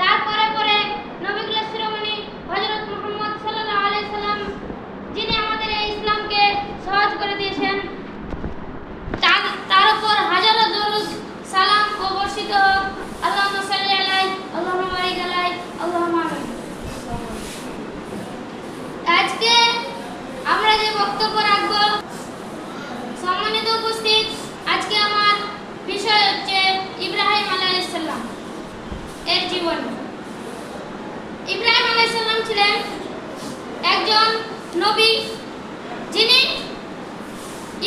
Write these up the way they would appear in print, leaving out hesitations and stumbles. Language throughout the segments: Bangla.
তারপরে পরে নবীকুলের শিরোমণি হযরত মুহাম্মদ সাল্লাল্লাহু আলাইহি সাল্লাম, যিনি আমাদের এই ইসলামকে সহজ করে দিয়েছেন, তার উপর হাজারো দরুদ সালাম ও বর্ষিত হোক। আল্লাহুম্মা সাল্লি আলাইহি, আল্লাহুম্মা বারিক আলাইহি, আল্লাহুম্মা আমিন। আজকে আমরা যে বক্তব্য রাখবো, সম্মানিত উপস্থিত, আজকে আমার বিষয় হচ্ছে ইব্রাহিম আলাইহিস সালাম এর জীবন। ইব্রাহিম আলাইহিস সালাম ছিলেন একজন নবী, যিনি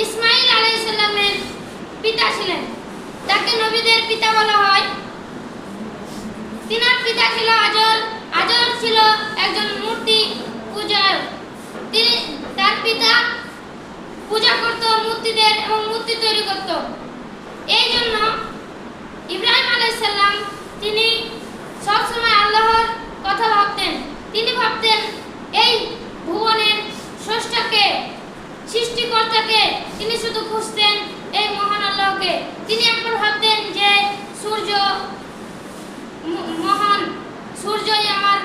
ইসমাঈল আলাইহিস সালামের পিতা ছিলেন। তাকে নবীদের পিতা বলা হয়। তিনার পিতা ছিল আজর। আজর ছিল একজন মূর্তি পূজারক। তার পিতা পূজা করত মূর্তিদের এবং মূর্তি তৈরি করত। এই জন্য ইব্রাহিম আলাইহিস সালাম তিনি সবসময় আল্লাহর কথা ভাবতেন। তিনি ভাবতেন এই ভুবনের স্রষ্টাকে, সৃষ্টিকর্তাকে তিনি শুধু খুঁজতেন, এই মহান আল্লাহকে। তিনি একবার ভাবতেন যে সূর্য মহান, সূর্যই আমার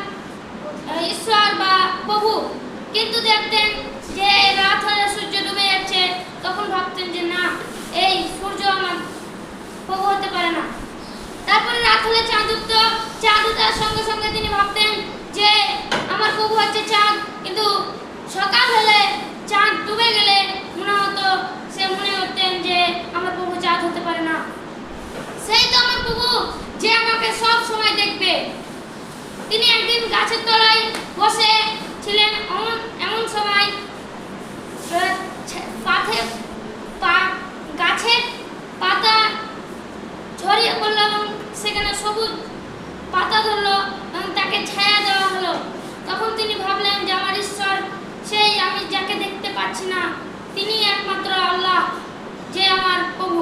ঈশ্বর বা প্রভু। কিন্তু দেখতেন যে রাত হলে সূর্য ডুবে যাচ্ছে, তখন ভাবতেন যে না, এই সূর্য আমার প্রভু হতে পারে না। তারপরে রাত হলে চাঁদ উঠত, চাঁদ উঠার সঙ্গে সঙ্গে তিনি ভাবতেন যে আমার প্রভু হচ্ছে চাঁদ। কিন্তু সকাল হলে চাঁদ ডুবে গেলে মনে করতেন যে আমার প্রভু চাঁদ হতে পারে না। সেই তো আমার প্রভু, যে আমাকে সব সময় দেখবে। তিনি একদিন গাছের তলায় বসে ছিলেন। এমন সময় গাছের পাতা ছড়িয়ে পড়ল এবং সেখানে সবুজ পাতা ধরলো এবং তাকে ছায়া দেওয়া হলো। তখন তিনি ভাবলেন যে আমার ঈশ্বর, সেই আমি যাকে দেখতে পাচ্ছি না, তিনি একমাত্র আল্লাহ, যে আমার প্রভু।